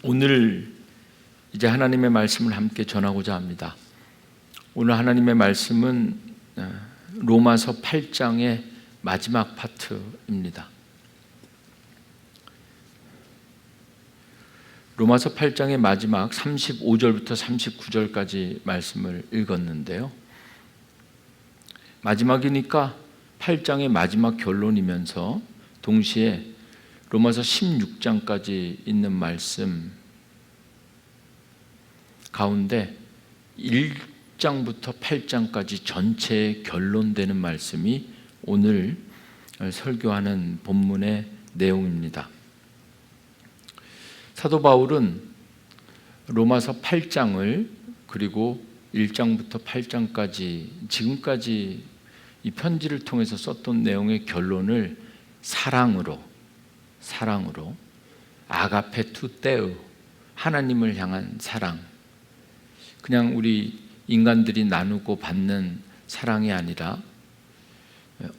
오늘 이제 하나님의 말씀을 함께 전하고자 합니다. 오늘 하나님의 말씀은 로마서 8장의 마지막 파트입니다. 로마서 8장의 마지막 35절부터 39절까지 말씀을 읽었는데요. 마지막이니까 8장의 마지막 결론이면서 동시에 로마서 16장까지 있는 말씀 가운데 1장부터 8장까지 전체의 결론되는 말씀이 오늘 설교하는 본문의 내용입니다. 사도 바울은 로마서 8장을 그리고 1장부터 8장까지 지금까지 이 편지를 통해서 썼던 내용의 결론을 사랑으로 아가페 투테우, 하나님을 향한 사랑, 그냥 우리 인간들이 나누고 받는 사랑이 아니라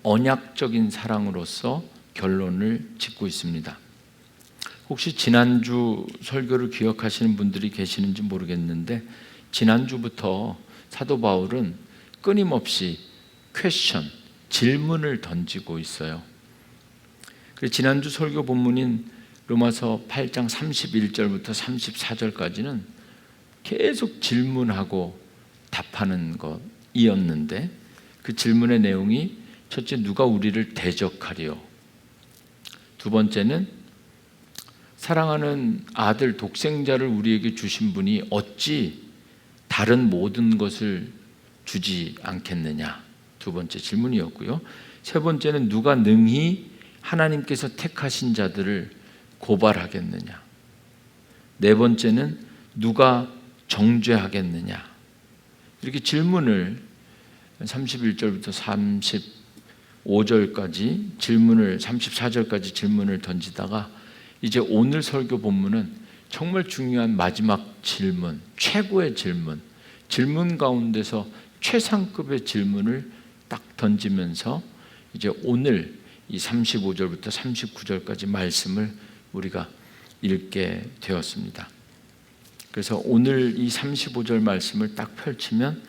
언약적인 사랑으로서 결론을 짓고 있습니다. 혹시 지난주 설교를 기억하시는 분들이 계시는지 모르겠는데, 지난주부터 사도 바울은 끊임없이 질문을 던지고 있어요. 그래서 지난주 설교 본문인 로마서 8장 31절부터 34절까지는 계속 질문하고 답하는 것이었는데, 그 질문의 내용이 첫째, 누가 우리를 대적하리요? 두 번째는 사랑하는 아들 독생자를 우리에게 주신 분이 어찌 다른 모든 것을 주지 않겠느냐? 두 번째 질문이었고요. 세 번째는 누가 능히 하나님께서 택하신 자들을 고발하겠느냐? 네 번째는 누가 정죄하겠느냐? 이렇게 질문을 31절부터 35절까지 질문을 34절까지 질문을 던지다가 이제 오늘 설교 본문은 정말 중요한 마지막 질문, 최고의 질문 가운데서 최상급의 질문을 딱 던지면서 이제 오늘 이 35절부터 39절까지 말씀을 우리가 읽게 되었습니다. 그래서 오늘 이 35절 말씀을 딱 펼치면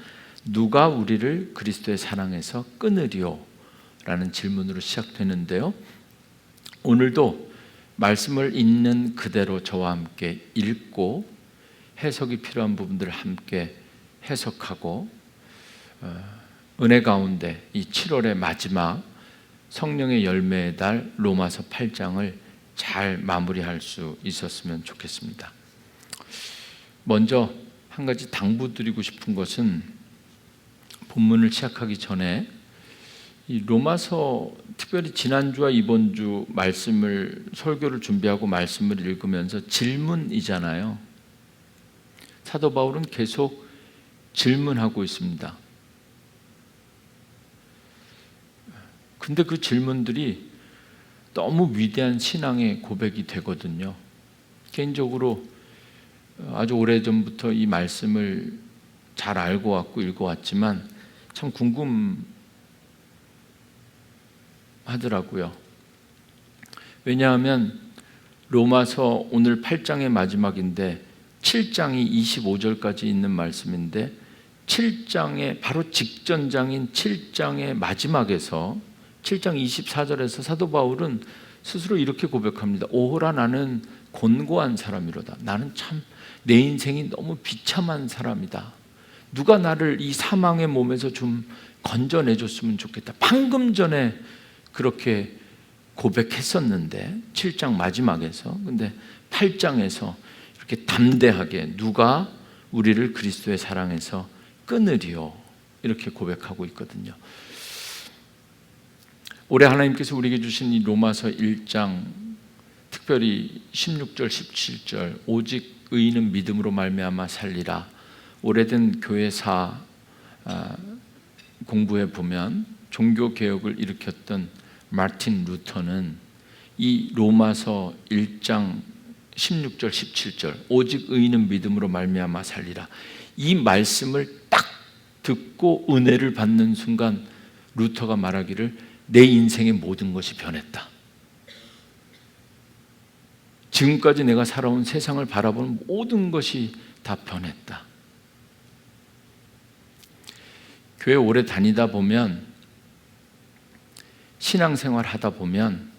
누가 우리를 그리스도의 사랑에서 끊으리요? 라는 질문으로 시작되는데요. 오늘도 말씀을 있는 그대로 저와 함께 읽고 해석이 필요한 부분들을 함께 해석하고 은혜 가운데 이 7월의 마지막 성령의 열매의 달 로마서 8장을 잘 마무리할 수 있었으면 좋겠습니다. 먼저 한 가지 당부드리고 싶은 것은 본문을 시작하기 전에 이 로마서, 특별히 지난주와 이번주 설교를 준비하고 말씀을 읽으면서 질문이잖아요. 사도 바울은 계속 질문하고 있습니다. 근데 그 질문들이 너무 위대한 신앙의 고백이 되거든요. 개인적으로 아주 오래전부터 이 말씀을 잘 알고 왔고 읽어왔지만 참 궁금하더라고요. 왜냐하면 로마서 오늘 8장의 마지막인데 7장이 25절까지 있는 말씀인데 7장의 바로 직전장인 7장의 마지막에서 7장 24절에서 사도 바울은 스스로 이렇게 고백합니다. 오호라, 나는 곤고한 사람이로다. 나는 참 내 인생이 너무 비참한 사람이다. 누가 나를 이 사망의 몸에서 좀 건져내줬으면 좋겠다. 방금 전에 그렇게 고백했었는데 7장 마지막에서, 근데 8장에서 이렇게 담대하게 누가 우리를 그리스도의 사랑에서 끊으리요? 이렇게 고백하고 있거든요. 올해 하나님께서 우리에게 주신 이 로마서 1장, 특별히 16절, 17절, 오직 의인은 믿음으로 말미암아 살리라. 오래된 교회사 공부해 보면 종교개혁을 일으켰던 마틴 루터는 이 로마서 1장 16절, 17절, 오직 의인은 믿음으로 말미암아 살리라, 이 말씀을 딱 듣고 은혜를 받는 순간 루터가 말하기를 내 인생의 모든 것이 변했다. 지금까지 내가 살아온 세상을 바라보는 모든 것이 다 변했다. 교회 오래 다니다 보면, 신앙생활 하다 보면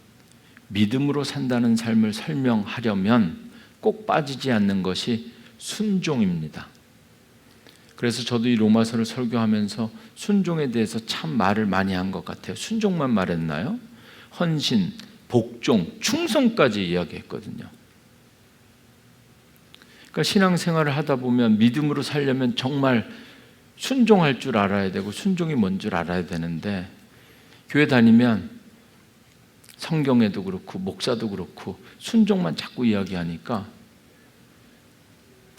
믿음으로 산다는 삶을 설명하려면 꼭 빠지지 않는 것이 순종입니다. 그래서 저도 이 로마서를 설교하면서 순종에 대해서 참 말을 많이 한 것 같아요. 순종만 말했나요? 헌신, 복종, 충성까지 이야기했거든요. 그러니까 신앙생활을 하다 보면 믿음으로 살려면 정말 순종할 줄 알아야 되고 순종이 뭔 줄 알아야 되는데, 교회 다니면 성경에도 그렇고 목사도 그렇고 순종만 자꾸 이야기하니까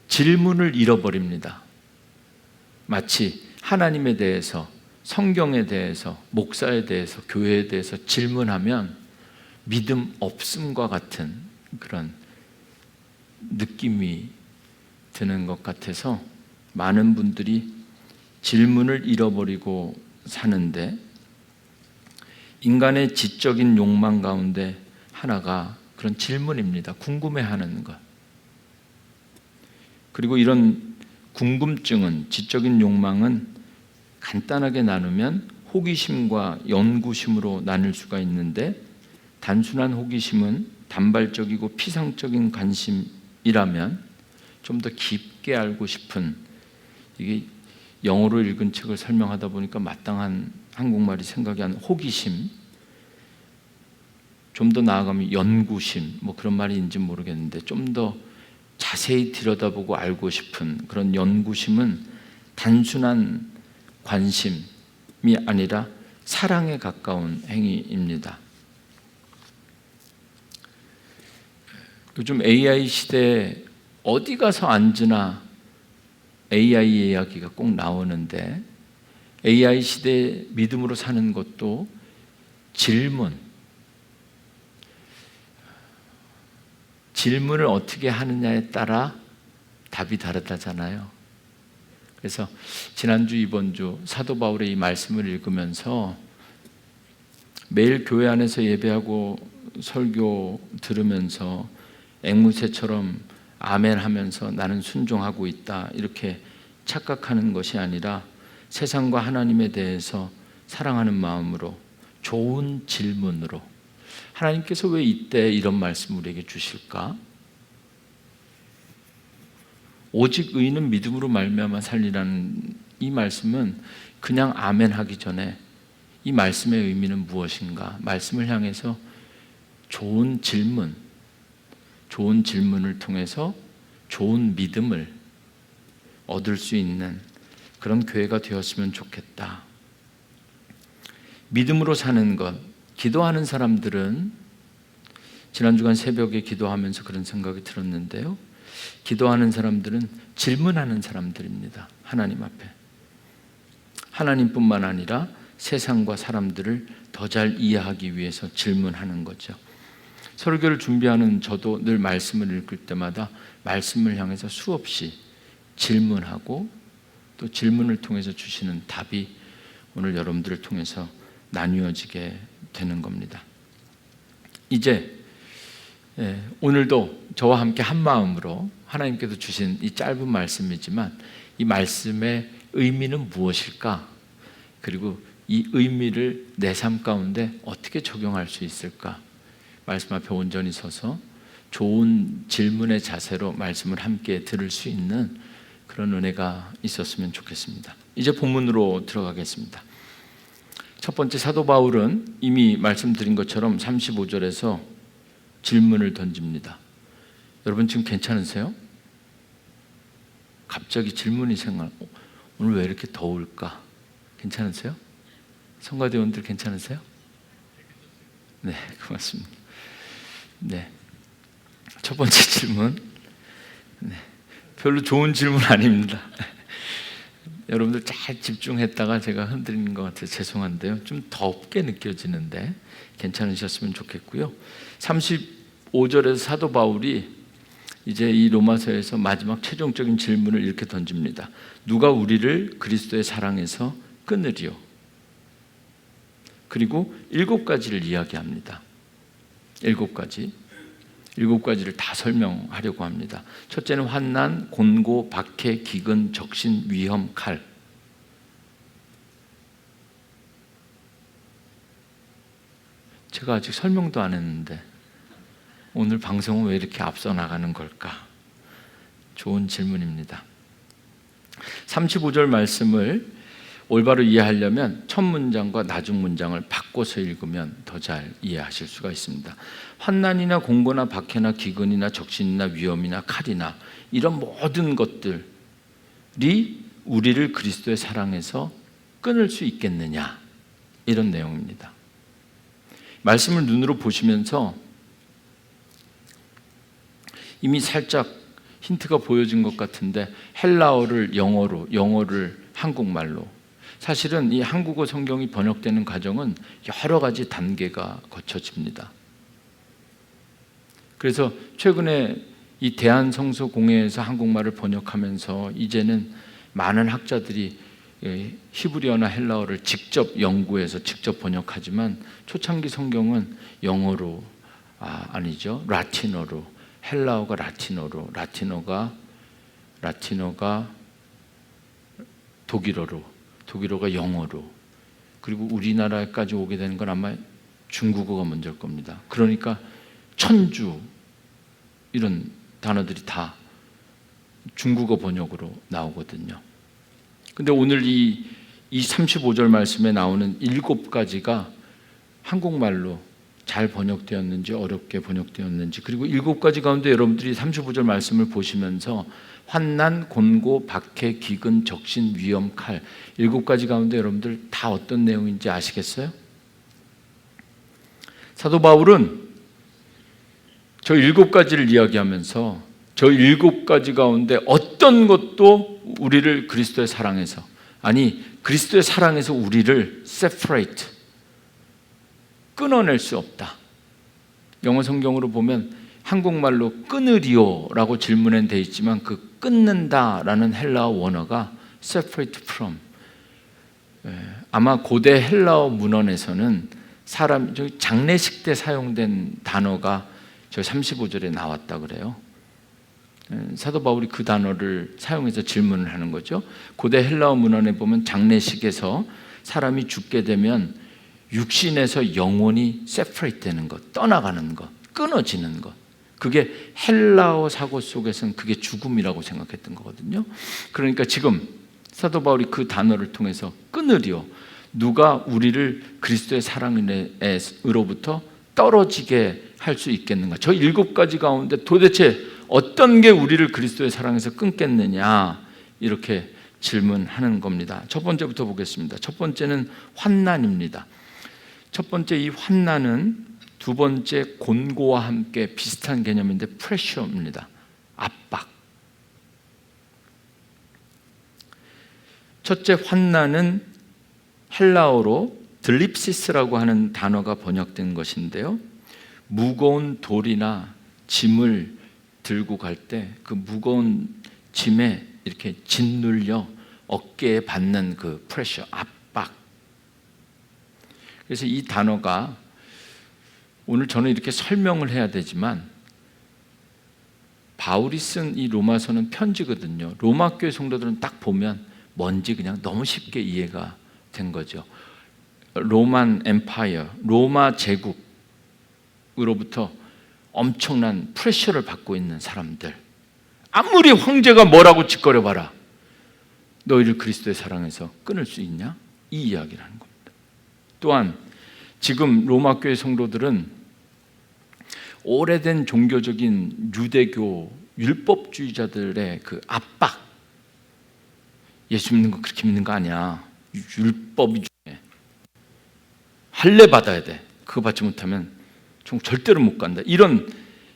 질문을 잃어버립니다. 마치 하나님에 대해서, 성경에 대해서, 목사에 대해서, 교회에 대해서 질문하면 믿음 없음과 같은 그런 느낌이 드는 것 같아서 많은 분들이 질문을 잃어버리고 사는데, 인간의 지적인 욕망 가운데 하나가 그런 질문입니다. 궁금해하는 것. 그리고 이런 궁금증은, 지적인 욕망은 간단하게 나누면 호기심과 연구심으로 나눌 수가 있는데, 단순한 호기심은 단발적이고 피상적인 관심이라면 좀 더 깊게 알고 싶은, 이게 영어로 읽은 책을 설명하다 보니까 마땅한 한국말이 생각이 안 나는 호기심, 좀 더 나아가면 연구심, 뭐 그런 말인지 모르겠는데 좀 더 자세히 들여다보고 알고 싶은 그런 연구심은 단순한 관심이 아니라 사랑에 가까운 행위입니다. 요즘 AI 시대에 어디 가서 앉으나 AI 이야기가 꼭 나오는데, AI 시대에 믿음으로 사는 것도 질문을 어떻게 하느냐에 따라 답이 다르다잖아요. 그래서 지난주 이번주 사도 바울의 이 말씀을 읽으면서 매일 교회 안에서 예배하고 설교 들으면서 앵무새처럼 아멘 하면서 나는 순종하고 있다 이렇게 착각하는 것이 아니라, 세상과 하나님에 대해서 사랑하는 마음으로 좋은 질문으로, 하나님께서 왜 이때 이런 말씀을 우리에게 주실까? 오직 의인은 믿음으로 말미암아 살리라는 이 말씀은 그냥 아멘 하기 전에 이 말씀의 의미는 무엇인가? 말씀을 향해서 좋은 질문을 통해서 좋은 믿음을 얻을 수 있는 그런 교회가 되었으면 좋겠다. 믿음으로 사는 것, 기도하는 사람들은, 지난 주간 새벽에 기도하면서 그런 생각이 들었는데요, 기도하는 사람들은 질문하는 사람들입니다. 하나님 앞에. 하나님뿐만 아니라 세상과 사람들을 더 잘 이해하기 위해서 질문하는 거죠. 설교를 준비하는 저도 늘 말씀을 읽을 때마다 말씀을 향해서 수없이 질문하고, 또 질문을 통해서 주시는 답이 오늘 여러분들을 통해서 나뉘어지게 되는 겁니다. 이제 오늘도 저와 함께 한 마음으로 하나님께서 주신 이 짧은 말씀이지만 이 말씀의 의미는 무엇일까? 그리고 이 의미를 내 삶 가운데 어떻게 적용할 수 있을까? 말씀 앞에 온전히 서서 좋은 질문의 자세로 말씀을 함께 들을 수 있는 그런 은혜가 있었으면 좋겠습니다. 이제 본문으로 들어가겠습니다. 첫 번째, 사도 바울은 이미 말씀드린 것처럼 35절에서 질문을 던집니다. 여러분 지금 괜찮으세요? 갑자기 질문이 오늘 왜 이렇게 더울까? 괜찮으세요? 성가대원들 괜찮으세요? 네, 고맙습니다. 네, 첫 번째 질문, 별로 좋은 질문 아닙니다. 여러분들 잘 집중했다가 제가 흔들리는 것 같아서 죄송한데요, 좀 덥게 느껴지는데 괜찮으셨으면 좋겠고요. 35절에서 사도 바울이 이제 이 로마서에서 마지막 최종적인 질문을 이렇게 던집니다. 누가 우리를 그리스도의 사랑에서 끊으리요? 그리고 7가지를 이야기합니다. 7가지. 7가지를 다 설명하려고 합니다. 첫째는 환난, 곤고, 박해, 기근, 적신, 위험, 칼. 제가 아직 설명도 안 했는데 오늘 방송은 왜 이렇게 앞서 나가는 걸까? 좋은 질문입니다. 35절 말씀을 올바로 이해하려면 첫 문장과 나중 문장을 바꿔서 읽으면 더 잘 이해하실 수가 있습니다. 환난이나 공고나 박해나 기근이나 적신이나 위험이나 칼이나 이런 모든 것들이 우리를 그리스도의 사랑에서 끊을 수 있겠느냐, 이런 내용입니다. 말씀을 눈으로 보시면서 이미 살짝 힌트가 보여진 것 같은데, 헬라어를 영어로, 영어를 한국말로, 사실은 이 한국어 성경이 번역되는 과정은 여러 가지 단계가 거쳐집니다. 그래서 최근에 이 대한성서공회에서 한국말을 번역하면서 이제는 많은 학자들이 히브리어나 헬라어를 직접 연구해서 직접 번역하지만, 초창기 성경은 영어로, 아니죠, 라틴어로, 헬라어가 라틴어로, 라틴어가 독일어로, 독일어가 영어로, 그리고 우리나라까지 오게 되는 건 아마 중국어가 먼저일 겁니다. 그러니까 천주, 이런 단어들이 다 중국어 번역으로 나오거든요. 근데 오늘 이 35절 말씀에 나오는 7가지가 한국말로 잘 번역되었는지 어렵게 번역되었는지, 그리고 7가지 가운데 여러분들이 35절 말씀을 보시면서 환난, 곤고, 박해, 기근, 적신, 위험, 칼, 7가지 가운데 여러분들 다 어떤 내용인지 아시겠어요? 사도 바울은 저 7가지를 이야기하면서 저 7가지 가운데 어떤 것도 우리를 그리스도의 사랑에서, 아니 그리스도의 사랑에서 우리를 separate, 끊어낼 수 없다. 영어 성경으로 보면 한국말로 끊으리오라고 질문엔 돼 있지만 그 끊는다라는 헬라어 원어가 separate from, 아마 고대 헬라어 문헌에서는 장례식 때 사용된 단어가 저 35절에 나왔다 그래요. 사도 바울이 그 단어를 사용해서 질문을 하는 거죠. 고대 헬라어 문헌에 보면 장례식에서 사람이 죽게 되면 육신에서 영혼이 separate 되는 것, 떠나가는 것, 끊어지는 것, 그게 헬라어 사고 속에서는 그게 죽음이라고 생각했던 거거든요. 그러니까 지금 사도 바울이 그 단어를 통해서 끊으리오, 누가 우리를 그리스도의 사랑으로부터 떨어지게 할 수 있겠는가? 저 7가지 가운데 도대체 어떤 게 우리를 그리스도의 사랑에서 끊겠느냐, 이렇게 질문하는 겁니다. 첫 번째부터 보겠습니다. 첫 번째는 환난입니다. 첫 번째 이 환난은 두 번째 곤고와 함께 비슷한 개념인데 프레셔입니다. 압박. 첫째 환난은 헬라어로 들립시스라고 하는 단어가 번역된 것인데요, 무거운 돌이나 짐을 들고 갈 때 그 무거운 짐에 이렇게 짓눌려 어깨에 받는 그 프레셔, 압박. 그래서 이 단어가, 오늘 저는 이렇게 설명을 해야 되지만 바울이 쓴 이 로마서는 편지거든요. 로마 교회 성도들은 딱 보면 뭔지 그냥 너무 쉽게 이해가 된 거죠. 로만 엠파이어, 로마 제국으로부터 엄청난 프레셔를 받고 있는 사람들, 아무리 황제가 뭐라고 짓거려봐라, 너희를 그리스도의 사랑에서 끊을 수 있냐? 이 이야기를 하는 겁니다. 또한 지금 로마 교회 성도들은 오래된 종교적인 유대교 율법주의자들의 그 압박, 예수 믿는 거 그렇게 믿는 거 아니야, 율법이 중요해, 할례 받아야 돼, 그거 받지 못하면 좀 절대로 못 간다, 이런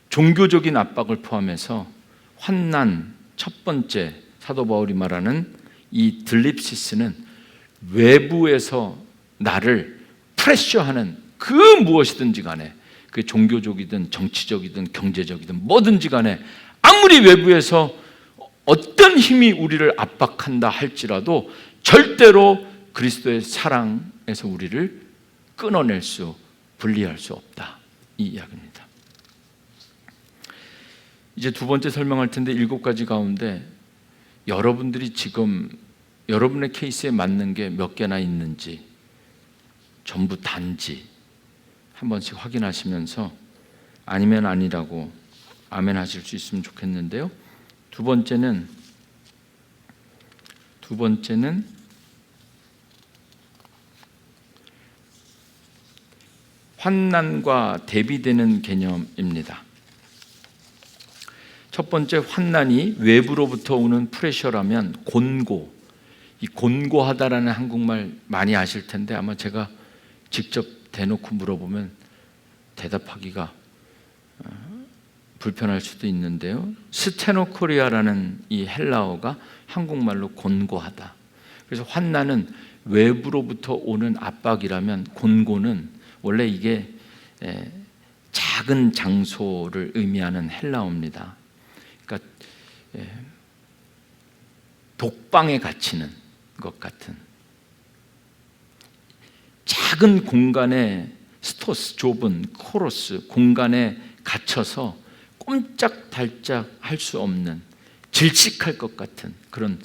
종교적인 압박을 포함해서 환난, 첫 번째 사도 바울이 말하는 이 들립시스는 외부에서 나를 프레셔하는 그 무엇이든지 간에, 그 종교적이든 정치적이든 경제적이든 뭐든지 간에 아무리 외부에서 어떤 힘이 우리를 압박한다 할지라도 절대로 그리스도의 사랑에서 우리를 끊어낼 수, 분리할 수 없다, 이 이야기입니다. 이제 두 번째 설명할 텐데 7가지 가운데 여러분들이 지금 여러분의 케이스에 맞는 게 몇 개나 있는지 전부 단지 한 번씩 확인하시면서 아니면 아니라고 아멘 하실 수 있으면 좋겠는데요. 두 번째는 환난과 대비되는 개념입니다. 첫 번째, 환난이 외부로부터 오는 프레셔라면 곤고, 이 곤고하다라는 한국말 많이 아실 텐데 아마 제가 직접 대놓고 물어보면 대답하기가 불편할 수도 있는데요. 스테노코리아라는 이 헬라어가 한국말로 곤고하다. 그래서 환난은 외부로부터 오는 압박이라면 곤고는 원래 이게 작은 장소를 의미하는 헬라어입니다. 그러니까 독방에 갇히는 것 같은 작은 공간에 스토스, 좁은 코로스 공간에 갇혀서 꼼짝달짝 할 수 없는 질식할 것 같은 그런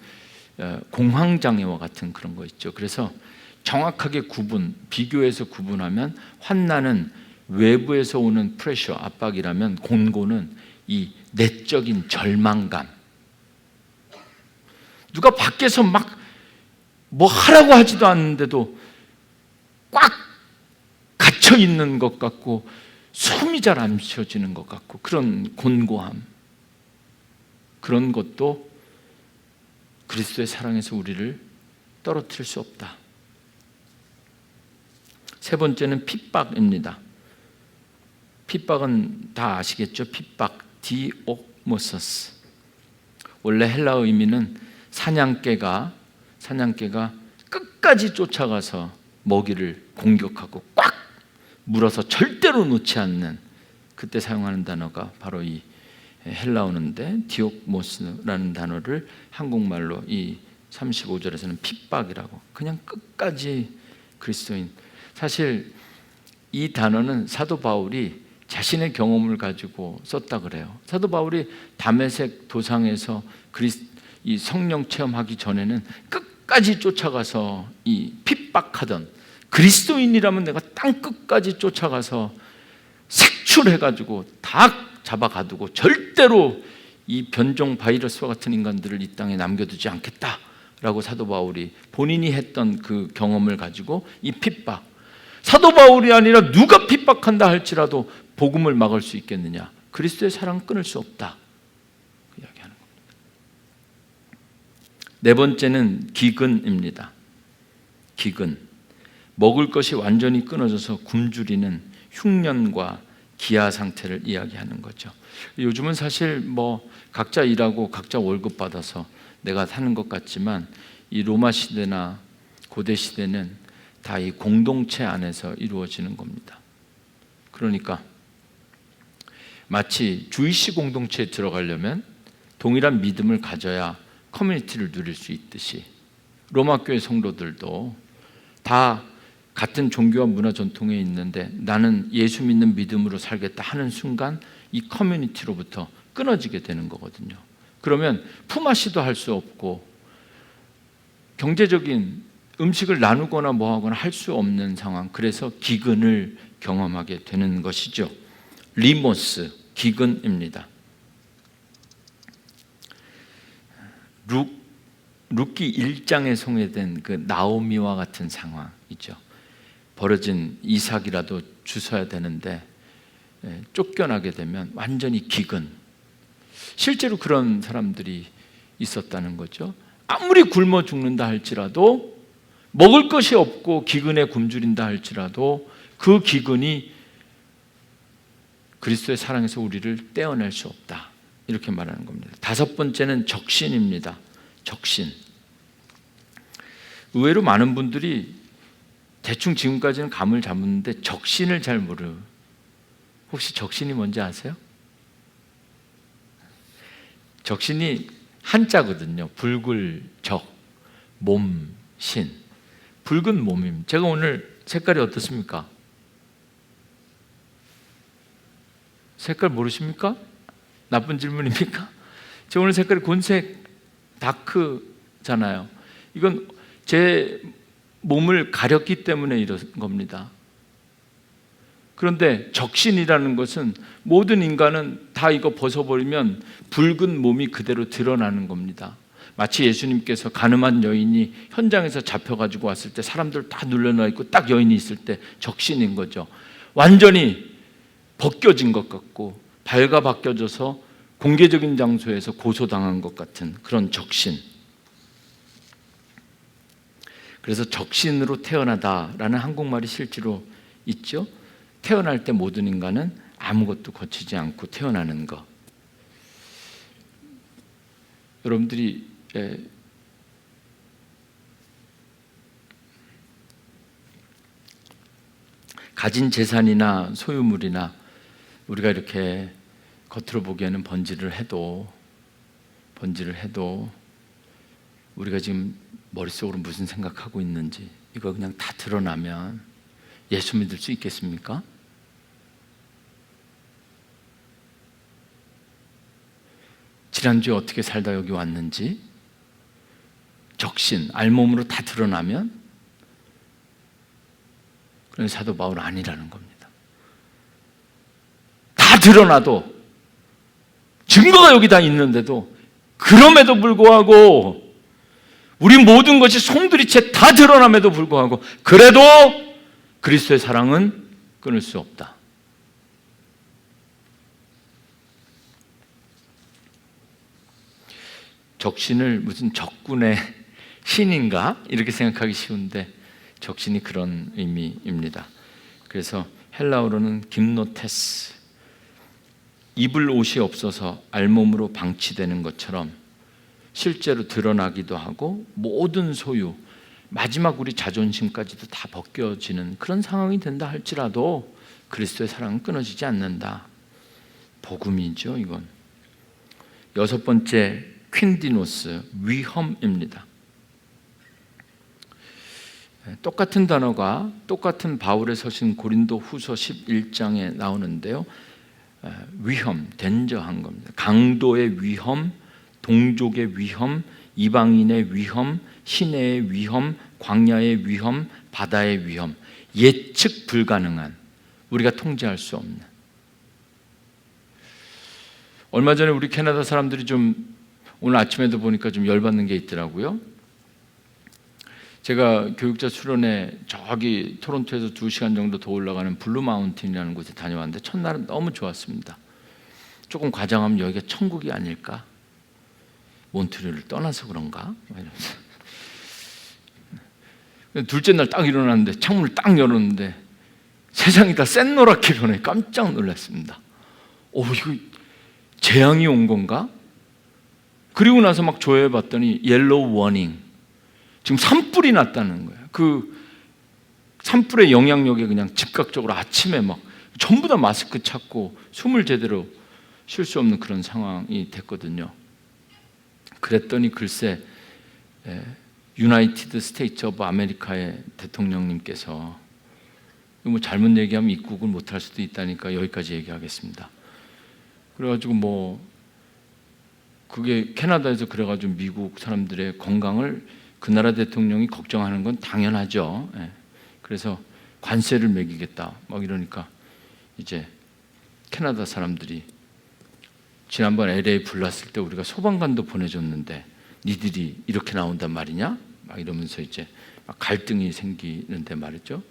공황장애와 같은 그런 거 있죠. 그래서 정확하게 비교해서 구분하면 환난은 외부에서 오는 프레셔, 압박이라면 곤고는 이 내적인 절망감. 누가 밖에서 막 뭐 하라고 하지도 않는데도 꽉 갇혀 있는 것 같고 숨이 잘 안 쉬어지는 것 같고 그런 곤고함. 그런 것도 그리스도의 사랑에서 우리를 떨어뜨릴 수 없다. 세 번째는 핍박입니다. 핍박은 다 아시겠죠? 핍박, 디옥모서스. 원래 헬라어 의미는 사냥개가 끝까지 쫓아가서 먹이를 공격하고 꽉 물어서 절대로 놓지 않는, 그때 사용하는 단어가 바로 이 헬라어인데 디옥모스라는 단어를 한국말로 이 35절에서는 핍박이라고, 그냥 끝까지 그리스도인. 사실 이 단어는 사도 바울이 자신의 경험을 가지고 썼다 그래요. 사도 바울이 다메섹 도상에서 이 성령 체험하기 전에는 끝까지 쫓아가서 이 핍박하던, 그리스도인이라면 내가 땅 끝까지 쫓아가서 색출해가지고 다 잡아가두고 절대로 이 변종 바이러스와 같은 인간들을 이 땅에 남겨두지 않겠다라고 사도 바울이 본인이 했던 그 경험을 가지고 이 핍박, 사도 바울이 아니라 누가 핍박한다 할지라도 복음을 막을 수 있겠느냐? 그리스도의 사랑 끊을 수 없다, 그 이야기하는 겁니다. 네 번째는 기근입니다. 기근, 먹을 것이 완전히 끊어져서 굶주리는 흉년과 기아 상태를 이야기하는 거죠. 요즘은 사실 뭐 각자 일하고 각자 월급 받아서 내가 사는 것 같지만 이 로마 시대나 고대 시대는 다 이 공동체 안에서 이루어지는 겁니다. 그러니까 마치 주이시 공동체에 들어가려면 동일한 믿음을 가져야 커뮤니티를 누릴 수 있듯이 로마 교회 성도들도 다 같은 종교와 문화 전통에 있는데 나는 예수 믿는 믿음으로 살겠다 하는 순간 이 커뮤니티로부터 끊어지게 되는 거거든요. 그러면 품앗이도 할 수 없고 경제적인 음식을 나누거나 뭐하거나 할 수 없는 상황, 그래서 기근을 경험하게 되는 것이죠. 리모스, 기근입니다. 룻기 1장에 소개된 그 나오미와 같은 상황이죠. 벌어진 이삭이라도 주셔야 되는데 쫓겨나게 되면 완전히 기근. 실제로 그런 사람들이 있었다는 거죠. 아무리 굶어 죽는다 할지라도, 먹을 것이 없고 기근에 굶주린다 할지라도 그 기근이 그리스도의 사랑에서 우리를 떼어낼 수 없다, 이렇게 말하는 겁니다. 다섯 번째는 적신입니다. 적신. 의외로 많은 분들이 대충 지금까지는 감을 잡았는데 적신을 잘 모르. 혹시 적신이 뭔지 아세요? 적신이 한자거든요. 붉을 적, 몸, 신. 붉은 몸임. 제가 오늘 색깔이 어떻습니까? 색깔 모르십니까? 나쁜 질문입니까? 제 오늘 색깔이 곤색 다크잖아요. 이건 제 몸을 가렸기 때문에 이런 겁니다. 그런데 적신이라는 것은 모든 인간은 다 이거 벗어버리면 붉은 몸이 그대로 드러나는 겁니다. 마치 예수님께서 가늠한 여인이 현장에서 잡혀가지고 왔을 때 사람들 다 눌러놔 있고 딱 여인이 있을 때 적신인 거죠. 완전히 벗겨진 것 같고 발가벗겨져서 공개적인 장소에서 고소당한 것 같은 그런 적신. 그래서 적신으로 태어나다라는 한국말이 실제로 있죠. 태어날 때 모든 인간은 아무것도 거치지 않고 태어나는 것. 여러분들이 가진 재산이나 소유물이나 우리가 이렇게 겉으로 보기에는 번지를 해도 우리가 지금 머릿속으로 무슨 생각하고 있는지 이거 그냥 다 드러나면 예수 믿을 수 있겠습니까? 지난주에 어떻게 살다 여기 왔는지 적신, 알몸으로 다 드러나면 그런 사도 바울 아니라는 겁니다. 다 드러나도 증거가 여기 다 있는데도 그럼에도 불구하고 우리 모든 것이 송두리째 다 드러남에도 불구하고 그래도 그리스도의 사랑은 끊을 수 없다. 적신을 무슨 적군의 신인가 이렇게 생각하기 쉬운데 적신이 그런 의미입니다. 그래서 헬라어로는 김노테스, 입을 옷이 없어서 알몸으로 방치되는 것처럼 실제로 드러나기도 하고 모든 소유, 마지막 우리 자존심까지도 다 벗겨지는 그런 상황이 된다 할지라도 그리스도의 사랑은 끊어지지 않는다. 복음이죠, 이건. 여섯 번째, 퀸디노스, 위험입니다. 똑같은 단어가 똑같은 바울의 서신 고린도 후서 11장에 나오는데요. 위험, 덴저한 겁니다. 강도의 위험, 동족의 위험, 이방인의 위험, 시내의 위험, 광야의 위험, 바다의 위험, 예측 불가능한, 우리가 통제할 수 없는. 얼마 전에 우리 캐나다 사람들이 좀 오늘 아침에도 보니까 좀 열받는 게 있더라고요. 제가 교육자 수련회 저기 토론토에서 2시간 정도 더 올라가는 블루 마운틴이라는 곳에 다녀왔는데 첫날은 너무 좋았습니다. 조금 과장하면 여기가 천국이 아닐까? 몬트리올을 떠나서 그런가? 둘째 날 딱 일어났는데 창문을 딱 열었는데 세상이 다 샛노랗게 변해 깜짝 놀랐습니다. 이거 재앙이 온 건가? 그리고 나서 막 조회해 봤더니 옐로우 워닝, 지금 산불이 났다는 거예요. 그 산불의 영향력에 그냥 즉각적으로 아침에 막 전부 다 마스크 찾고 숨을 제대로 쉴 수 없는 그런 상황이 됐거든요. 그랬더니 글쎄 유나이티드 스테이츠 오브 아메리카의 대통령님께서 뭐 잘못 얘기하면 입국을 못할 수도 있다니까 여기까지 얘기하겠습니다. 그래가지고 그게 캐나다에서 그래가지고 미국 사람들의 건강을 그 나라 대통령이 걱정하는 건 당연하죠. 그래서 관세를 매기겠다 막 이러니까 이제 캐나다 사람들이 지난번 LA 불났을 때 우리가 소방관도 보내줬는데 니들이 이렇게 나온단 말이냐? 막 이러면서 이제 막 갈등이 생기는데 말이죠.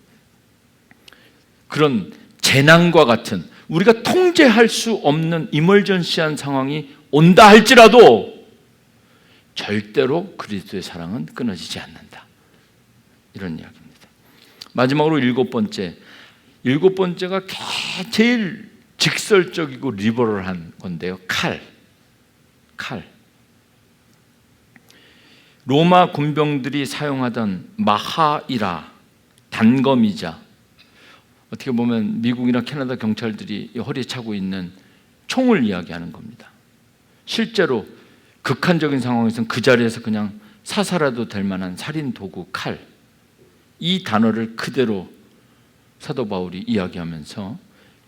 그런 재난과 같은 우리가 통제할 수 없는 이멀전시한 상황이 온다 할지라도 절대로 그리스도의 사랑은 끊어지지 않는다. 이런 이야기입니다. 마지막으로 일곱 번째가 제일 직설적이고 리버럴한 건데요. 칼. 로마 군병들이 사용하던 마하이라, 단검이자 어떻게 보면 미국이나 캐나다 경찰들이 허리에 차고 있는 총을 이야기하는 겁니다. 실제로 극한적인 상황에서는 그 자리에서 그냥 사살해도 될 만한 살인 도구 칼, 이 단어를 그대로 사도 바울이 이야기하면서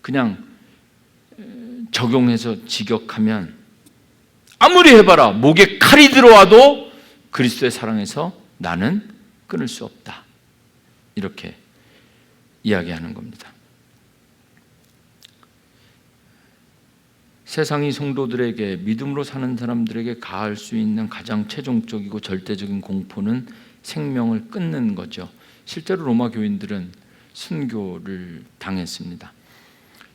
그냥 적용해서 직역하면 아무리 해봐라 목에 칼이 들어와도 그리스도의 사랑에서 나는 끊을 수 없다. 이렇게 이야기하는 겁니다. 세상이 성도들에게, 믿음으로 사는 사람들에게 가할 수 있는 가장 최종적이고 절대적인 공포는 생명을 끊는 거죠. 실제로 로마 교인들은 순교를 당했습니다.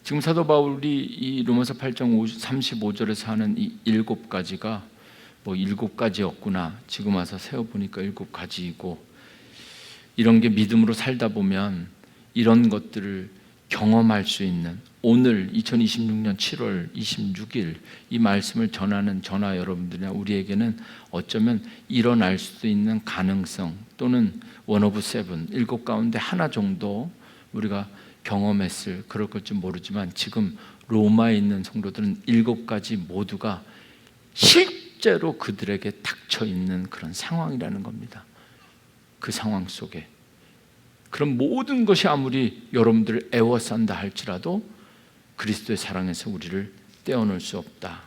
지금 사도 바울이 이 로마서 8장 35절에서 하는 이 7가지가 뭐 7가지였구나, 지금 와서 세어보니까 7가지이고, 이런 게 믿음으로 살다 보면 이런 것들을 경험할 수 있는, 오늘 2026년 7월 26일 이 말씀을 전하는 저나 여러분들이나 우리에게는 어쩌면 일어날 수도 있는 가능성, 또는 원 오브 세븐, 7 가운데 하나 정도 우리가 경험했을 그럴 걸지 모르지만, 지금 로마에 있는 성도들은 7가지 모두가 실제로 그들에게 닥쳐 있는 그런 상황이라는 겁니다. 그 상황 속에 그런 모든 것이 아무리 여러분들을 애워싼다 할지라도 그리스도의 사랑에서 우리를 떼어놓을 수 없다.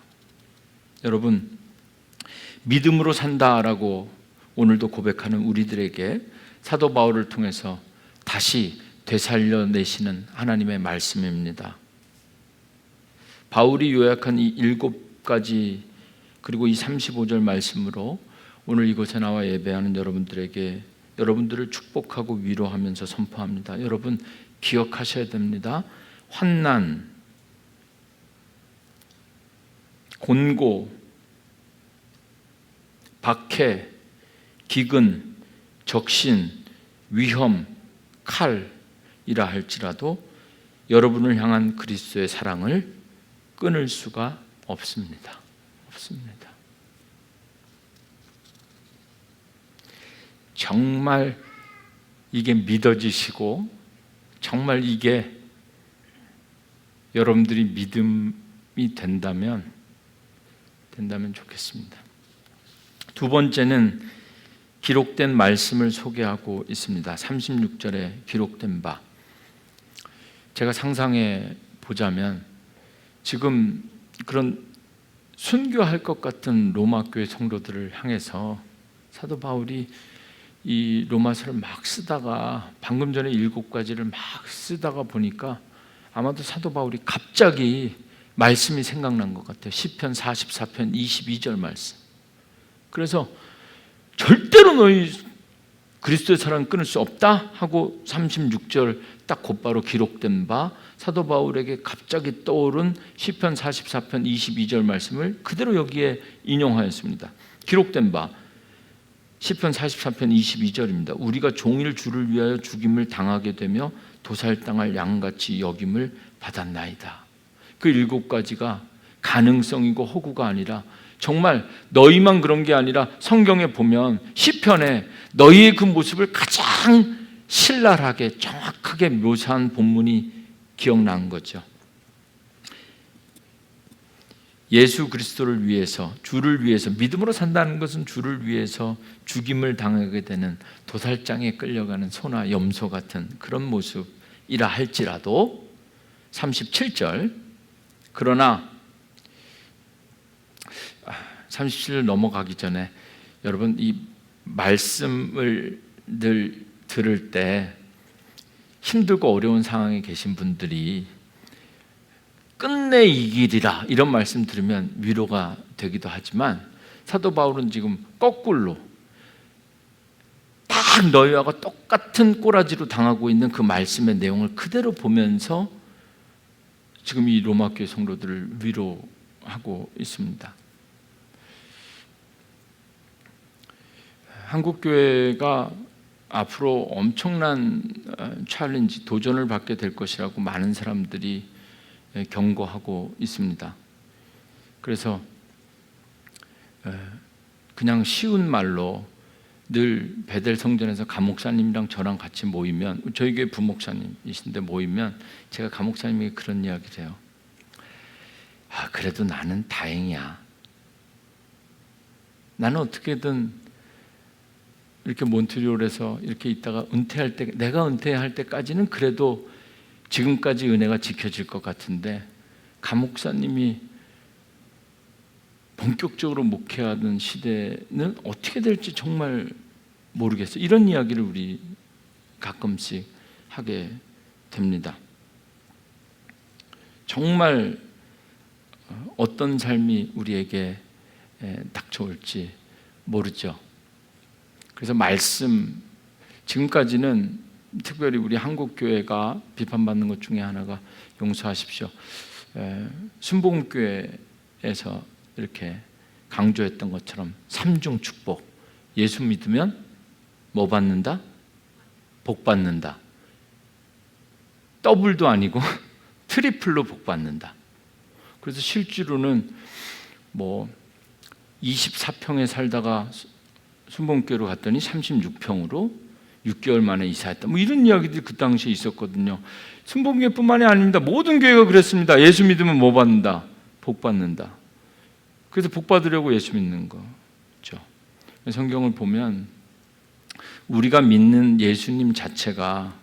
여러분, 믿음으로 산다라고 오늘도 고백하는 우리들에게 사도 바울을 통해서 다시 되살려내시는 하나님의 말씀입니다. 바울이 요약한 이 7가지 그리고 이 35절 말씀으로 오늘 이곳에 나와 예배하는 여러분들에게, 여러분들을 축복하고 위로하면서 선포합니다. 여러분 기억하셔야 됩니다. 환난, 곤고, 박해, 기근, 적신, 위험, 칼이라 할지라도 여러분을 향한 그리스도의 사랑을 끊을 수가 없습니다. 없습니다. 정말 이게 믿어지시고 정말 이게 여러분들이 믿음이 된다면 좋겠습니다. 두 번째는 기록된 말씀을 소개하고 있습니다. 36절에 기록된 바. 제가 상상해 보자면 지금 그런 순교할 것 같은 로마 교회 성도들을 향해서 사도 바울이 이 로마서를 막 쓰다가, 방금 전에 7가지를 막 쓰다가 보니까 아마도 사도 바울이 갑자기 말씀이 생각난 것 같아요. 시편 44편 22절 말씀. 그래서 절대로 너희 그리스도의 사랑을 끊을 수 없다 하고 36절 딱 곧바로 기록된 바, 사도 바울에게 갑자기 떠오른 시편 44편 22절 말씀을 그대로 여기에 인용하였습니다. 기록된 바 시편 44편 22절입니다. 우리가 종일 주를 위하여 죽임을 당하게 되며 도살당할 양같이 여김을 받았나이다. 그 7가지가 가능성이고 허구가 아니라 정말 너희만 그런 게 아니라 성경에 보면 시편에 너희의 그 모습을 가장 신랄하게 정확하게 묘사한 본문이 기억난 거죠. 예수 그리스도를 위해서, 주를 위해서, 믿음으로 산다는 것은 주를 위해서 죽임을 당하게 되는 도살장에 끌려가는 소나 염소 같은 그런 모습이라 할지라도 37절, 그러나 37절 넘어가기 전에 여러분 이 말씀을 늘 들을 때 힘들고 어려운 상황에 계신 분들이 끝내 이기리라 이런 말씀 들으면 위로가 되기도 하지만, 사도 바울은 지금 거꾸로 딱 너희와 똑같은 꼬라지로 당하고 있는 그 말씀의 내용을 그대로 보면서 지금 이 로마 교회 성도들을 위로하고 있습니다. 한국 교회가 앞으로 엄청난 챌린지, 도전을 받게 될 것이라고 많은 사람들이 경고하고 있습니다. 그래서 그냥 쉬운 말로 늘 베델 성전에서 감목사님이랑 저랑 같이 모이면, 저희 교회 부목사님이신데 모이면 제가 감목사님에게 그런 이야기를 해요. 그래도 나는 다행이야. 나는 어떻게든 이렇게 몬트리올에서 이렇게 있다가 은퇴할 때, 내가 은퇴할 때까지는 그래도 지금까지 은혜가 지켜질 것 같은데, 감목사님이 본격적으로 목회하던 시대는 어떻게 될지 정말 모르겠어요. 이런 이야기를 우리 가끔씩 하게 됩니다. 정말 어떤 삶이 우리에게 닥쳐올지 모르죠. 그래서 말씀, 지금까지는 특별히 우리 한국교회가 비판받는 것 중에 하나가, 용서하십시오, 순복음교회에서 이렇게 강조했던 것처럼 삼중 축복, 예수 믿으면 뭐 받는다? 복 받는다. 더블도 아니고 트리플로 복 받는다. 그래서 실제로는 뭐 24평에 살다가 순복음교회로 갔더니 36평으로 6개월 만에 이사했다. 뭐 이런 이야기들이 그 당시에 있었거든요. 순복음교회뿐만이 아닙니다. 모든 교회가 그랬습니다. 예수 믿으면 뭐 받는다? 복 받는다. 그래서 복 받으려고 예수 믿는 거죠. 성경을 보면 우리가 믿는 예수님 자체가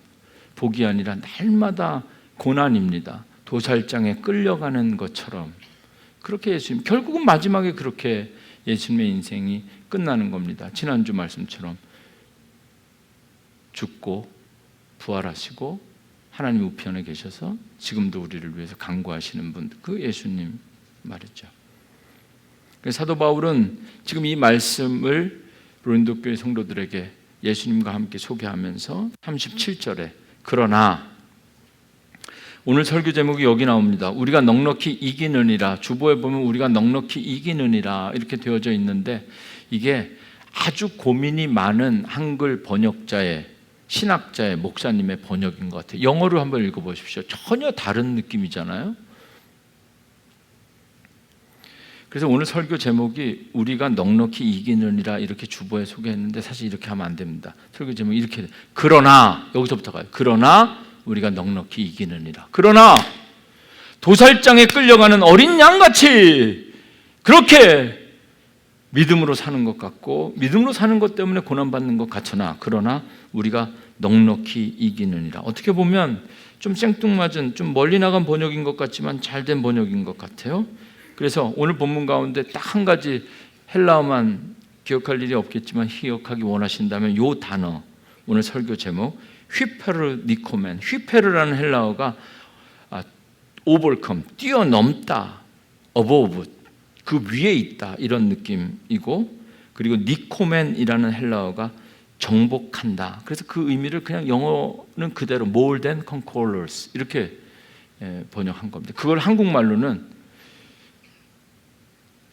복이 아니라 날마다 고난입니다. 도살장에 끌려가는 것처럼 그렇게 예수님, 결국은 마지막에 그렇게 예수님의 인생이 끝나는 겁니다. 지난주 말씀처럼 죽고 부활하시고 하나님 우편에 계셔서 지금도 우리를 위해서 간구하시는 분, 그 예수님 말이죠. 사도 바울은 지금 이 말씀을 고린도 교회 성도들에게 예수님과 함께 소개하면서 37절에 그러나, 오늘 설교 제목이 여기 나옵니다. 우리가 넉넉히 이기느니라. 주보에 보면 우리가 넉넉히 이기느니라 이렇게 되어져 있는데, 이게 아주 고민이 많은 한글 번역자의, 신학자의, 목사님의 번역인 것 같아요. 영어로 한번 읽어보십시오. 전혀 다른 느낌이잖아요. 그래서 오늘 설교 제목이 우리가 넉넉히 이기느니라 이렇게 주보에 소개했는데, 사실 이렇게 하면 안 됩니다. 설교 제목이 이렇게, 그러나, 여기서부터 가요. 그러나 우리가 넉넉히 이기느니라. 그러나 도살장에 끌려가는 어린 양같이 그렇게 믿음으로 사는 것 같고, 믿음으로 사는 것 때문에 고난받는 것 같으나, 그러나 우리가 넉넉히 이기느니라. 어떻게 보면 좀 생뚱맞은, 좀 멀리 나간 번역인 것 같지만 잘된 번역인 것 같아요. 그래서 오늘 본문 가운데 딱 한 가지 헬라어만 기억할 일이 없겠지만 기억하기 원하신다면 이 단어, 오늘 설교 제목 휘페르니코멘, 휘페르라는 헬라어가 overcome, 뛰어넘다, above, 그 위에 있다 이런 느낌이고, 그리고 니코멘이라는 헬라어가 정복한다. 그래서 그 의미를 그냥 영어는 그대로 more than conquerors 이렇게 번역한 겁니다. 그걸 한국말로는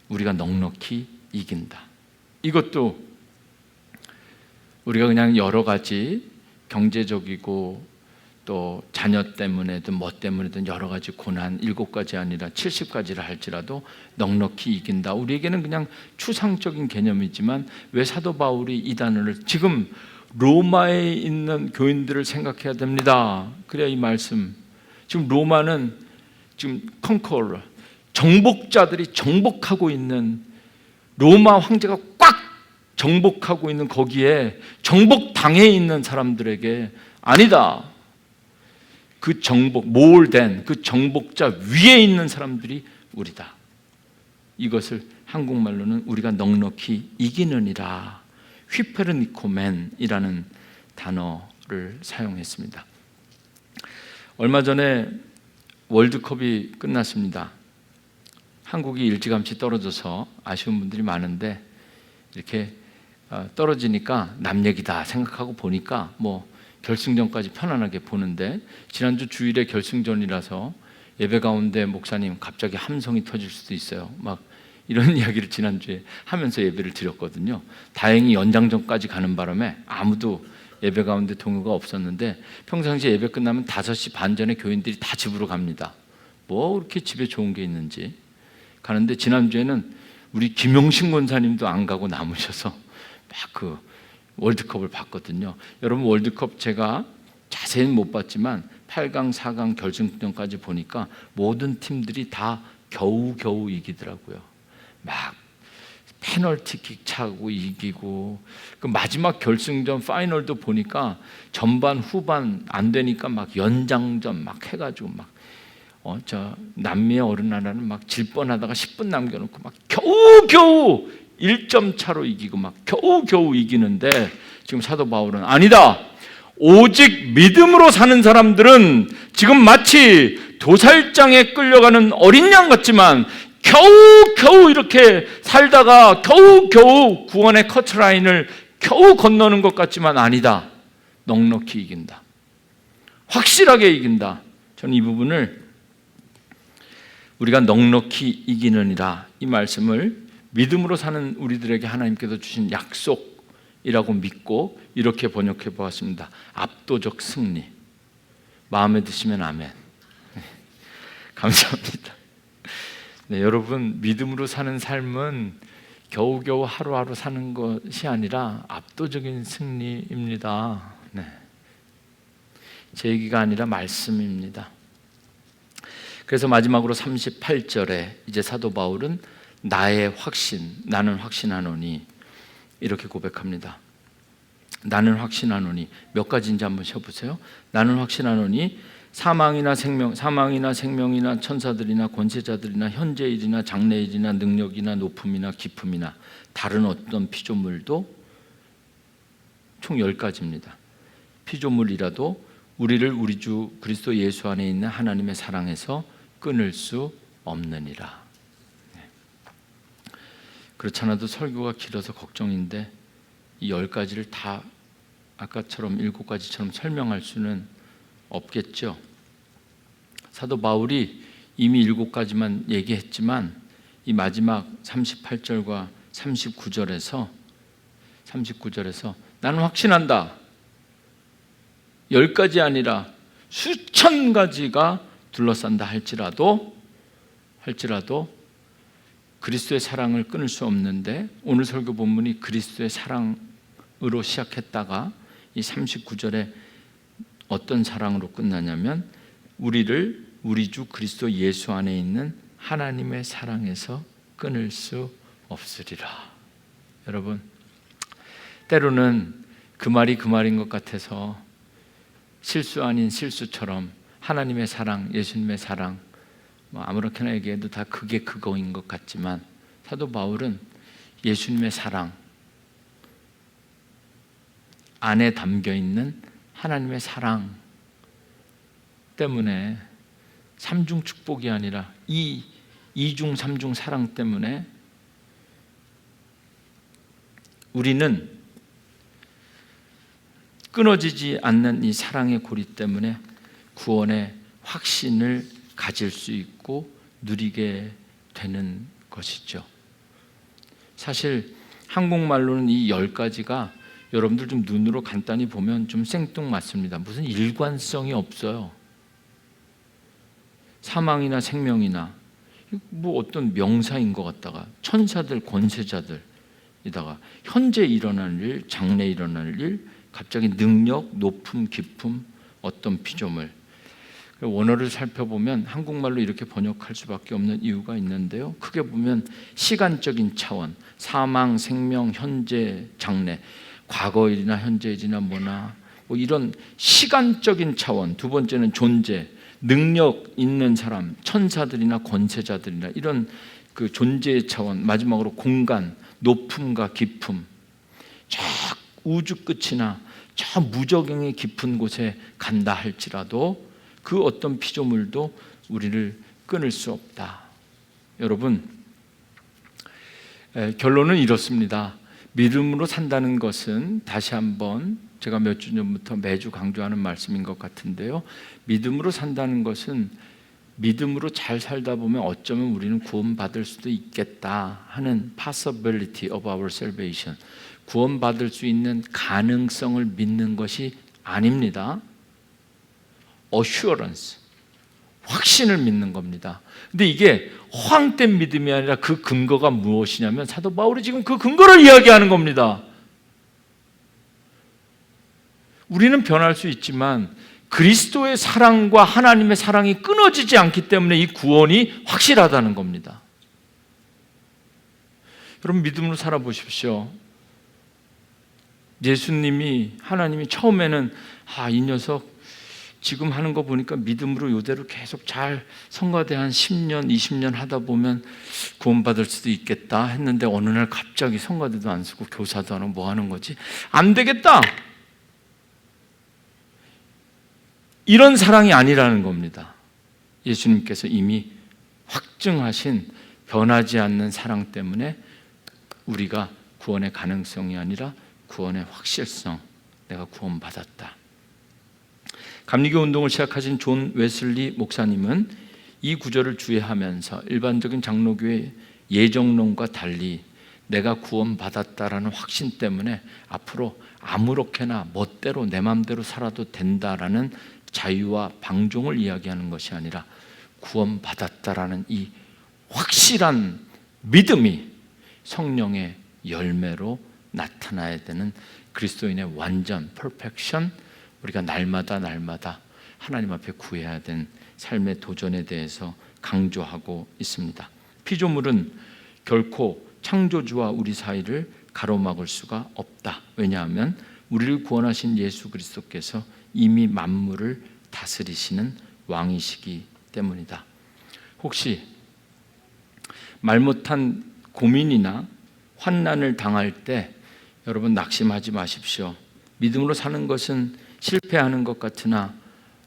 우리가 넉넉히 이긴다. 이것도 우리가 그냥 여러 가지 경제적이고 또 자녀 때문에든 뭐 때문에든 여러 가지 고난 7가지 아니라 70가지를 할지라도 넉넉히 이긴다. 우리에게는 그냥 추상적인 개념이지만 왜 사도 바울이 이 단어를, 지금 로마에 있는 교인들을 생각해야 됩니다. 그래야 이 말씀, 지금 로마는 지금 컨커러, 정복자들이 정복하고 있는, 로마 황제가 꽉 정복하고 있는 거기에 정복당해 있는 사람들에게 아니다. 그 정복, 몰된 그 정복자 위에 있는 사람들이 우리다. 이것을 한국말로는 우리가 넉넉히 이기느니라, 휘페르니코멘이라는 단어를 사용했습니다. 얼마 전에 월드컵이 끝났습니다. 한국이 일찌감치 떨어져서 아쉬운 분들이 많은데, 이렇게 떨어지니까 남 얘기다 생각하고 보니까 뭐 결승전까지 편안하게 보는데, 지난주 주일에 결승전이라서 예배 가운데 목사님 갑자기 함성이 터질 수도 있어요. 막 이런 이야기를 지난주에 하면서 예배를 드렸거든요. 다행히 연장전까지 가는 바람에 아무도 예배 가운데 동요가 없었는데, 평상시에 예배 끝나면 5시 반 전에 교인들이 다 집으로 갑니다. 뭐 그렇게 집에 좋은 게 있는지 가는데, 지난주에는 우리 김용신 권사님도 안 가고 남으셔서 막 그 월드컵을 봤거든요. 여러분, 월드컵 제가 자세히는 못 봤지만 8강, 4강 결승전까지 보니까 모든 팀들이 다 겨우겨우 이기더라고요. 막 페널티킥 차고 이기고, 그 마지막 결승전 파이널도 보니까 전반 후반 안 되니까 막 연장전 막 해가지고 막 저 남미의 어느 나라는 막 질 뻔하다가 10분 남겨놓고 막 겨우겨우 1점 차로 이기고 막 겨우겨우 이기는데, 지금 사도 바울은 아니다. 오직 믿음으로 사는 사람들은 지금 마치 도살장에 끌려가는 어린 양 같지만 겨우겨우 이렇게 살다가 겨우겨우 구원의 커트라인을 겨우 건너는 것 같지만 아니다. 넉넉히 이긴다. 확실하게 이긴다. 저는 이 부분을 우리가 넉넉히 이기느니라, 이 말씀을 믿음으로 사는 우리들에게 하나님께서 주신 약속이라고 믿고 이렇게 번역해 보았습니다. 압도적 승리. 마음에 드시면 아멘. 감사합니다. 네, 여러분, 믿음으로 사는 삶은 겨우겨우 하루하루 사는 것이 아니라 압도적인 승리입니다. 네. 제 얘기가 아니라 말씀입니다. 그래서 마지막으로 38절에 이제 사도 바울은 나의 확신, 나는 확신하노니 이렇게 고백합니다. 나는 확신하노니, 몇 가지인지 한번 쉬어보세요. 나는 확신하노니 사망이나 생명이나 천사들이나 권세자들이나 현재일이나 장래일이나 능력이나 높음이나 깊음이나 다른 어떤 피조물도, 총 10가지입니다. 피조물이라도 우리를 우리 주 그리스도 예수 안에 있는 하나님의 사랑에서 끊을 수 없느니라. 그렇지 않아도 설교가 길어서 걱정인데 이 10가지를 다 아까처럼 7가지처럼 설명할 수는 없겠죠. 사도 바울이 이미 7가지만 얘기했지만 이 마지막 38절과 39절에서 나는 확신한다. 10가지 아니라 수천 가지가 둘러싼다 할지라도 그리스도의 사랑을 끊을 수 없는데, 오늘 설교 본문이 그리스도의 사랑으로 시작했다가 이 39절에 어떤 사랑으로 끝나냐면 우리를 우리 주 그리스도 예수 안에 있는 하나님의 사랑에서 끊을 수 없으리라. 여러분, 때로는 그 말이 그 말인 것 같아서 실수 아닌 실수처럼 하나님의 사랑, 예수님의 사랑 아무렇게나 얘기해도 다 그게 그거인 것 같지만, 사도 바울은 예수님의 사랑 안에 담겨있는 하나님의 사랑 때문에, 삼중 축복이 아니라 이중 삼중 사랑 때문에 우리는 끊어지지 않는 이 사랑의 고리 때문에 구원의 확신을 가질 수 있고 누리게 되는 것이죠. 사실 한국말로는 이 10가지가 여러분들 좀 눈으로 간단히 보면 좀 생뚱맞습니다. 무슨 일관성이 없어요. 사망이나 생명이나 뭐 어떤 명사인 것 같다가 천사들, 권세자들이다가 현재 일어날 일, 장래 일어날 일, 갑자기 능력, 높음, 깊음, 어떤 피조물. 원어를 살펴보면 한국말로 이렇게 번역할 수밖에 없는 이유가 있는데요. 크게 보면 시간적인 차원, 사망, 생명, 현재, 장래, 과거일이나 현재일이나 뭐나 뭐 이런 시간적인 차원. 두 번째는 존재, 능력 있는 사람, 천사들이나 권세자들이나 이런 그 존재의 차원. 마지막으로 공간, 높음과 깊음. 저 우주 끝이나 저 무저경의 깊은 곳에 간다 할지라도 그 어떤 피조물도 우리를 끊을 수 없다. 여러분, 결론은 이렇습니다. 믿음으로 산다는 것은, 다시 한번 제가 몇 주 전부터 매주 강조하는 말씀인 것 같은데요, 믿음으로 산다는 것은 믿음으로 잘 살다 보면 어쩌면 우리는 구원받을 수도 있겠다 하는 possibility of our salvation, 구원받을 수 있는 가능성을 믿는 것이 아닙니다. assurance, 확신을 믿는 겁니다. 근데 이게 허황된 믿음이 아니라 그 근거가 무엇이냐면 사도 바울이 지금 그 근거를 이야기하는 겁니다. 우리는 변할 수 있지만 그리스도의 사랑과 하나님의 사랑이 끊어지지 않기 때문에 이 구원이 확실하다는 겁니다. 여러분, 믿음으로 살아보십시오. 예수님이, 하나님이 처음에는 이 녀석 지금 하는 거 보니까 믿음으로 이대로 계속 잘 성가대 한 10년, 20년 하다 보면 구원받을 수도 있겠다 했는데 어느 날 갑자기 성가대도 안 쓰고 교사도 안 하고 뭐 하는 거지? 안 되겠다! 이런 사랑이 아니라는 겁니다. 예수님께서 이미 확증하신 변하지 않는 사랑 때문에 우리가 구원의 가능성이 아니라 구원의 확실성, 내가 구원받았다. 감리교 운동을 시작하신 존 웨슬리 목사님은 이 구절을 주의하면서 일반적인 장로교의 예정론과 달리 내가 구원받았다라는 확신 때문에 앞으로 아무렇게나 멋대로 내 마음대로 살아도 된다라는 자유와 방종을 이야기하는 것이 아니라 구원받았다라는 이 확실한 믿음이 성령의 열매로 나타나야 되는 그리스도인의 완전, 퍼펙션, 우리가 날마다 하나님 앞에 구해야 되는 삶의 도전에 대해서 강조하고 있습니다. 피조물은 결코 창조주와 우리 사이를 가로막을 수가 없다. 왜냐하면 우리를 구원하신 예수 그리스도께서 이미 만물을 다스리시는 왕이시기 때문이다. 혹시 말 못한 고민이나 환난을 당할 때 여러분 낙심하지 마십시오. 믿음으로 사는 것은 실패하는 것 같으나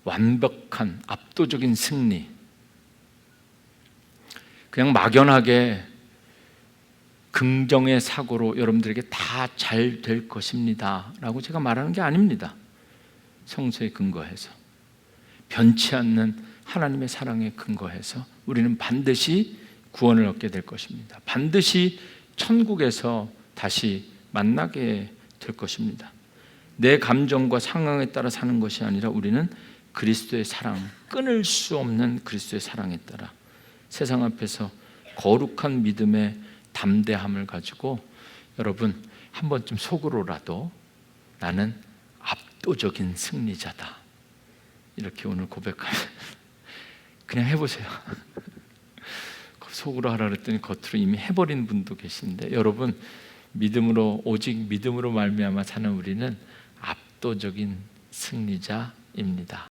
완벽한 압도적인 승리. 그냥 막연하게 긍정의 사고로 여러분들에게 다 잘 될 것입니다 라고 제가 말하는 게 아닙니다. 성서에 근거해서 변치 않는 하나님의 사랑에 근거해서 우리는 반드시 구원을 얻게 될 것입니다. 반드시 천국에서 다시 만나게 될 것입니다. 내 감정과 상황에 따라 사는 것이 아니라 우리는 그리스도의 사랑, 끊을 수 없는 그리스도의 사랑에 따라 세상 앞에서 거룩한 믿음의 담대함을 가지고 여러분 한 번쯤 속으로라도 나는 압도적인 승리자다 이렇게 오늘 고백하면 그냥 해보세요. 속으로 하라 그랬더니 겉으로 이미 해버린 분도 계신데 여러분 믿음으로 오직 믿음으로 말미암아 사는 우리는 압도적인 승리자입니다.